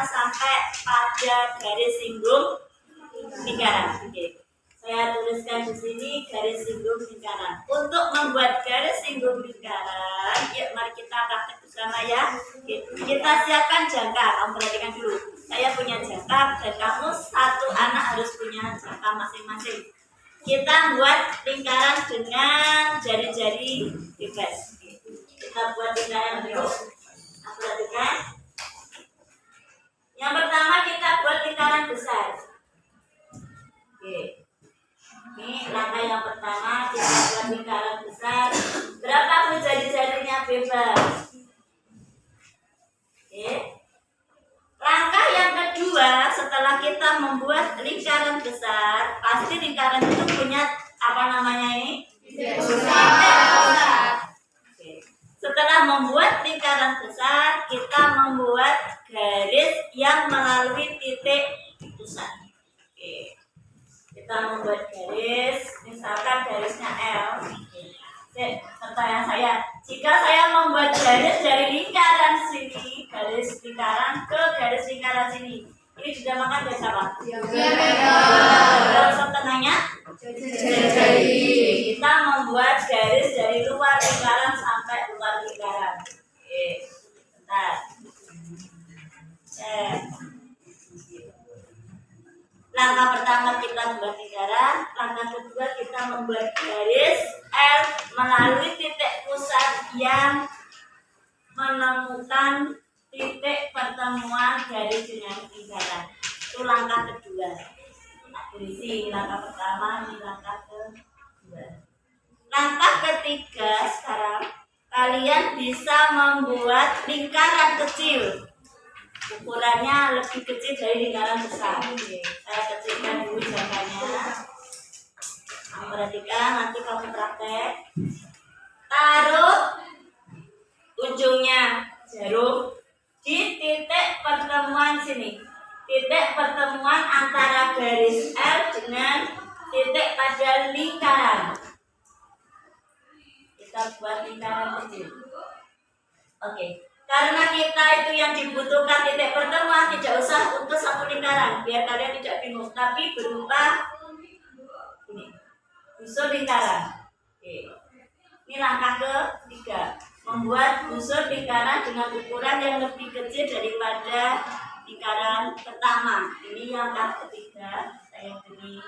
sampai pada garis singgung lingkaran. Oke. Saya tuliskan di sini garis singgung lingkaran. Untuk membuat garis singgung lingkaran, yuk mari kita praktek bersama ya. Kita siapkan jangka. Kamu perhatikan dulu. Saya punya jangka dan kamu satu anak harus punya jangka masing-masing. Kita buat lingkaran dengan jari-jari bebas. Kita buat lingkaran dulu. Perhatikan. Yang pertama kita buat lingkaran besar. Oke. Ini langkah yang pertama, kita buat lingkaran besar. Berapa pun jari-jarinya bebas. Oke. Langkah yang kedua, setelah kita membuat lingkaran besar, pasti lingkaran itu punya apa namanya ini? Besar. Oke. Setelah membuat lingkaran besar, kita membuat garis yang melalui titik pusat. Oke. Kita membuat garis, misalkan garisnya L. Pertanyaan saya, jika saya membuat garis dari lingkaran sini, garis lingkaran ke garis lingkaran sini, ini dinamakan garis apa? Garis tengahnya? Kita membuat garis dari luar lingkaran sampai luar lingkaran. Oke, bentar. Langkah pertama kita membuat lingkaran, langkah kedua kita membuat garis L melalui titik pusat yang menemukan titik pertemuan garis dengan lingkaran. Itu langkah kedua. Berisi langkah pertama, ini langkah kedua. Langkah ketiga sekarang kalian bisa membuat lingkaran kecil. Ukurannya lebih kecil dari lingkaran besar. Saya kecilkan dulu jangkanya. Perhatikan, nanti kamu praktek. Taruh ujungnya jarum di titik pertemuan sini. Titik pertemuan antara garis L dengan titik pada lingkaran. Kita buat lingkaran kecil. Oke. Karena kita itu yang dibutuhkan titik pertemuan, tidak usah untuk satu lingkaran, biar kalian tidak bingung, tapi berupa ini, busur lingkaran. Oke. Ini langkah ketiga, membuat busur lingkaran dengan ukuran yang lebih kecil daripada lingkaran pertama. Ini langkah ketiga, saya beri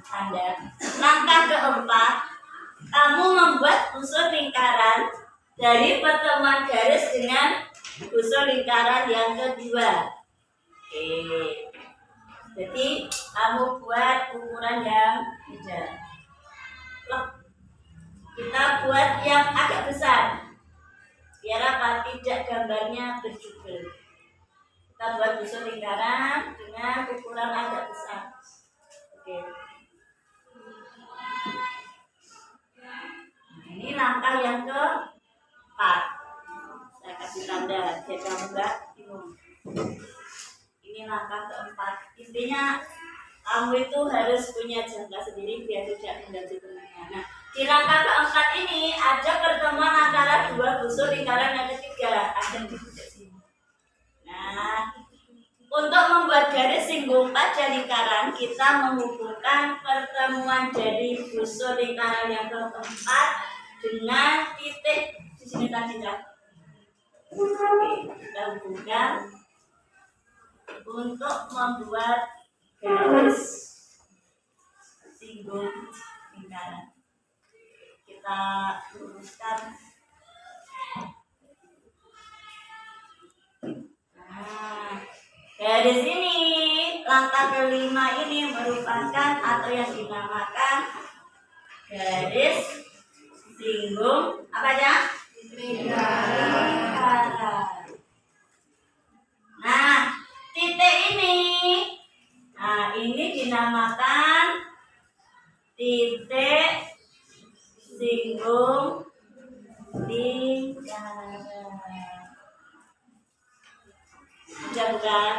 tanda. Langkah keempat, kamu membuat busur lingkaran dari pertemuan garis dengan busur lingkaran yang kedua. Oke. Jadi kamu buat ukuran yang beda. Kita buat yang agak besar. Biar apa? Tidak gambarnya berjubel. Kita buat busur lingkaran dengan ukuran agak besar. Oke. Ini langkah yang ke 4. Saya kasih tanda biar kamu enggak bingung. Ini langkah keempat. Intinya kamu itu harus punya jangka sendiri biar tidak mengganggu temannya. Nah, di langkah keempat ini ada pertemuan antara dua busur lingkaran yang ketiga. Ada di titik sini. Nah, untuk membuat garis singgung pada lingkaran, kita menghubungkan pertemuan dari busur lingkaran yang keempat dengan titik di sini tadi dah. Oke, kita hubungkan untuk membuat garis singgung lingkaran. Kita luruskan. Nah, garis ini, langkah kelima ini merupakan atau yang dinamakan garis singgung apa ya? Lingkaran. Nah, titik ini, nah ini dinamakan titik singgung lingkaran. Sudah bukan?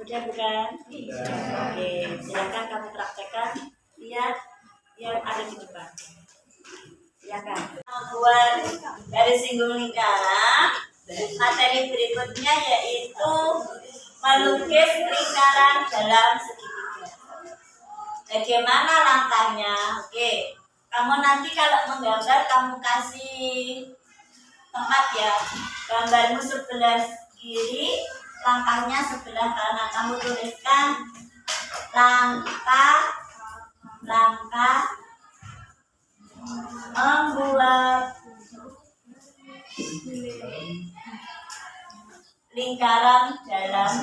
Sudah bukan? Oke, silakan kamu praktekkan. Lihat yang ada di depan. Silakan. Membuat garis singgung lingkaran, materi materi berikutnya yaitu melukis lingkaran dalam segitiga. Bagaimana langkahnya? Oke, kamu nanti kalau menggambar kamu kasih tempat ya. Gambarmu sebelah kiri, langkahnya sebelah kanan. Kamu tuliskan langkah membuat lingkaran dalam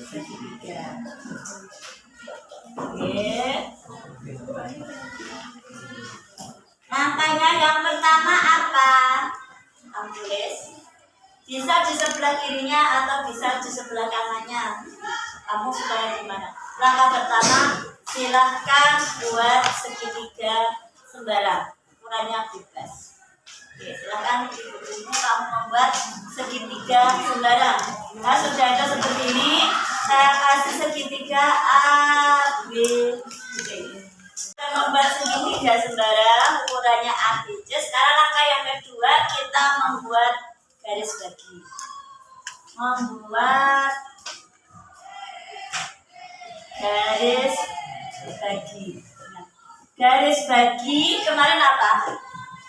segitiga. Oke. Langkahnya yang pertama apa? Kamu tulis. Bisa di sebelah kirinya atau bisa di sebelah kanannya. Kamu sukanya di mana? Langkah pertama, silahkan buat segitiga sembarang. Ukurannya bebas. Oke, silahkan di bukumu kamu membuat segitiga sembarang. Nah, sudah ada seperti ini. Saya kasih segitiga A, B, C. Kita membuat segitiga sembarang, ukurannya A, B, C. Sekarang langkah yang kedua, kita membuat garis bagi. Membuat garis bagi. Garis bagi kemarin apa?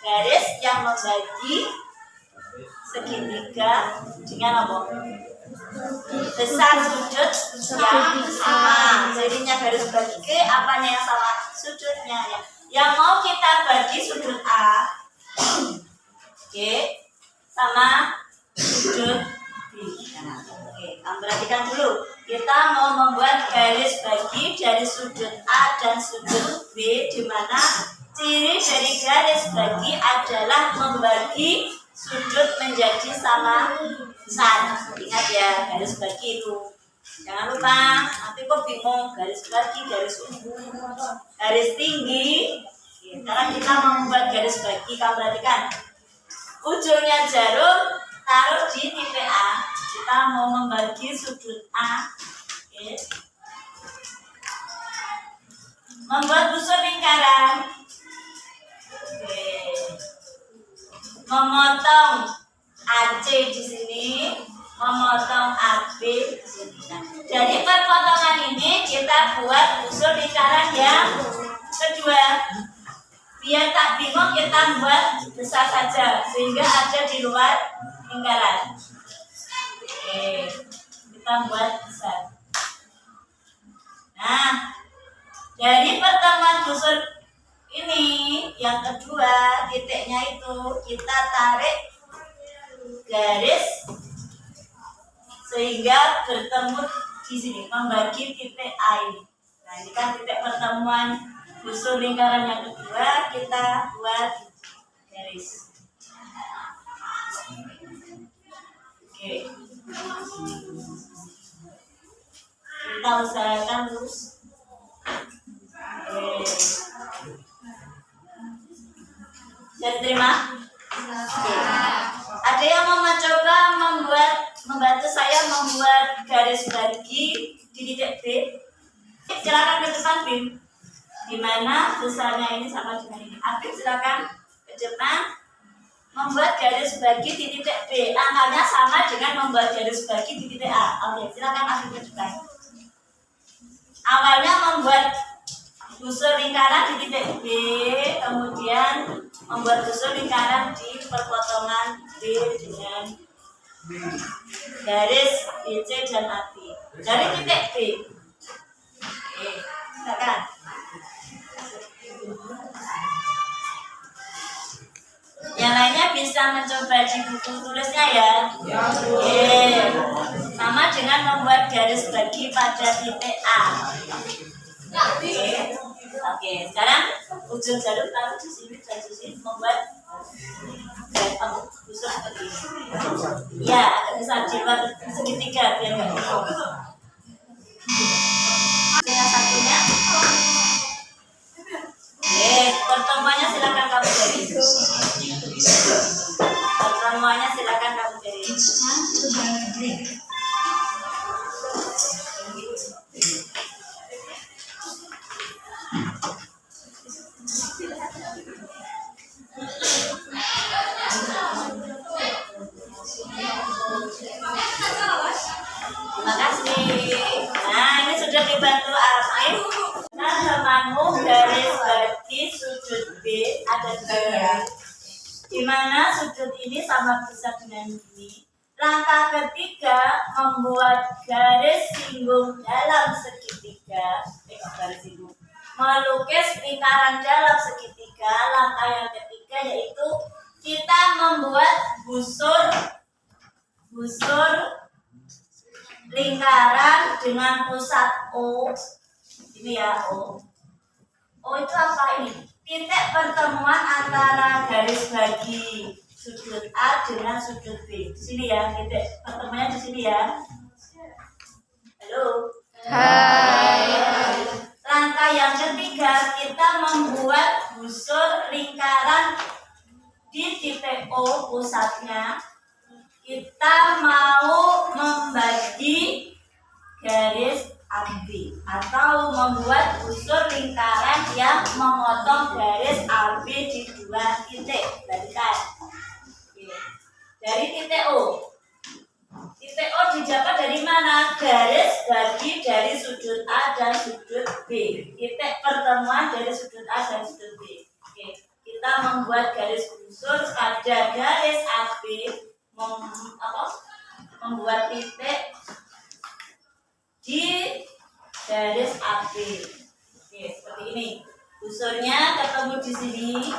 Garis yang membagi segitiga dengan apa? Besar sudut yang sama. Jadinya garis bagi ke apanya yang sama? Sudutnya ya. Yang mau kita bagi sudut A, oke, sama sudut B. Oke, kamu perhatikan dulu. Kita mau membuat garis bagi dari sudut A dan sudut B, di mana ciri dari garis bagi adalah membagi sudut menjadi sama besar. Ingat ya, garis bagi itu. Jangan lupa, nanti kok bingung garis bagi, garis umum, garis tinggi. Sekarang kita mau membuat garis bagi, kamu perhatikan. Ujungnya jarum taruh di titik A. Kita mau membagi sudut A. Oke. Membuat busur lingkaran. Oke. Memotong AC di sini, memotong AB di sini. Nah, jadi perpotongan ini kita buat busur lingkaran yang kedua. Biar tak bingung kita buat besar saja sehingga ada di luar lingkaran. Oke, kita buat besar. Nah, dari pertemuan busur ini yang kedua, titiknya itu kita tarik garis sehingga bertemu di sini, membagi titik A ini. Nah, ini kan titik pertemuan busur lingkaran yang kedua, kita buat garis. Oke. Kita usahakan lurus. Oke. Jadi terima. Oke. Ada yang mau mencoba membantu saya membuat garis bagi di titik B? Silakan ke depan, Bim. Di mana besarnya ini sama dengan ini. Afif silakan ke depan membuat garis bagi di titik B. Angkanya sama dengan membuat garis bagi di titik A. Oke, silakan Afif ke depan. Awalnya membuat busur lingkaran di titik B, kemudian membuat busur lingkaran di perpotongan B dengan garis BC dan AB dari titik B. Oke, silakan. Yang lainnya bisa mencoba di buku tulisnya ya. Oke. Sama dengan membuat garis bagi pada titik A. Oke. Oke, sekarang ujung jarum taruh di sini dan di sini membuat busur seperti ini. Ya, agak besar dibuat segitiga biar nggak bingung. Yang satunya. Pertemuannya silakan kamu cari. Pertemuannya silakan kamu cari. sama bisa dengan ini. Langkah ketiga, membuat garis singgung dalam segitiga. Garis singgung. Melukis lingkaran dalam segitiga. Langkah yang ketiga yaitu kita membuat busur lingkaran dengan pusat O. Ini ya O. O itu apa ini? Titik pertemuan antara garis bagi sudut A dengan sudut B. Di sini ya, titik pertemuannya di sini ya. Halo. Hai. Langkah yang ketiga, kita membuat busur lingkaran di titik O pusatnya. Kita mau membagi garis AB atau membuat busur lingkaran yang memotong garis AB di dua titik. Balikan. Dari titik O. Titik O didapat dari mana? Garis bagi dari sudut A dan sudut B. Titik pertemuan dari sudut A dan sudut B. Oke. Kita membuat garis busur pada garis AB, membuat titik di garis AB. Oke, seperti ini. Busurnya ketemu di sini.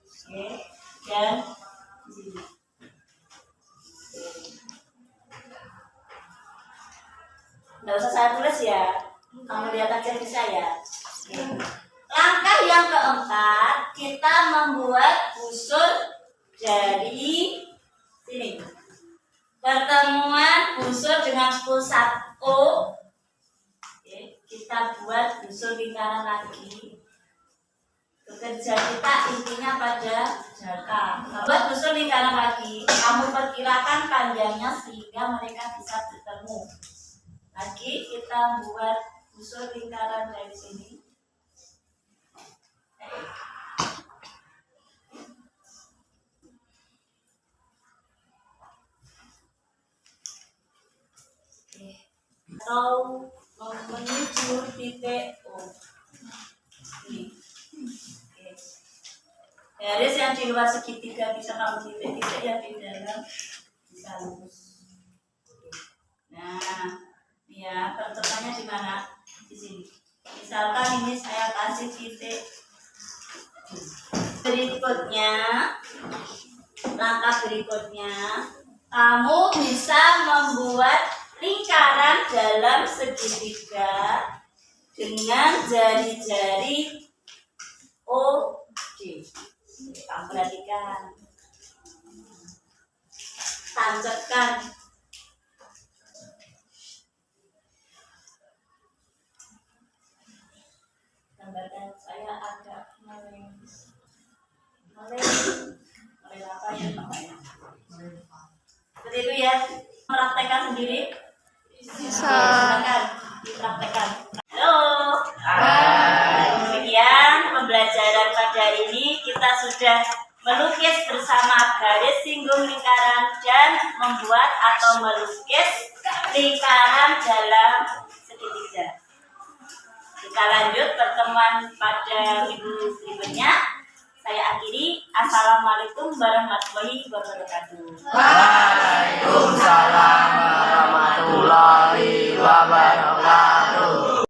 Oke, dan di sini. Nggak usah saya tulis ya. Kamu lihat aja di saya. Oke. Langkah yang keempat, kita membuat busur dari sini. Pertemuan busur dengan pusat O. Oke, kita buat busur lingkaran lagi. Bekerja kita intinya pada jangka. Buat busur lingkaran lagi, kamu perkirakan panjangnya sehingga mereka bisa bertemu. Lagi kita buat busur lingkaran dari sini. Atau menuju titik O. Ini. Oke. Garis yang di luar segitiga bisa kamu titik-titik, yang di dalam bisa lurus. Nah, ya pertemuannya di mana? Di sini. Misalkan ini saya kasih titik. Berikutnya, langkah berikutnya, kamu bisa membuat lingkaran dalam segitiga dengan jari-jari OD. Kamu perhatikan, tancapkan. Gambarkan saya agak meleng apa ya namanya? Seperti itu ya. Praktekkan sendiri. Bisa. Silakan dipraktekkan. Halo. Hai. Demikian pembelajaran pada ini, kita sudah melukis bersama garis singgung lingkaran dan membuat atau melukis lingkaran dalam segitiga. Kita lanjut pertemuan pada minggu berikutnya. Saya akhiri. Assalamualaikum warahmatullahi wabarakatuh. Bye.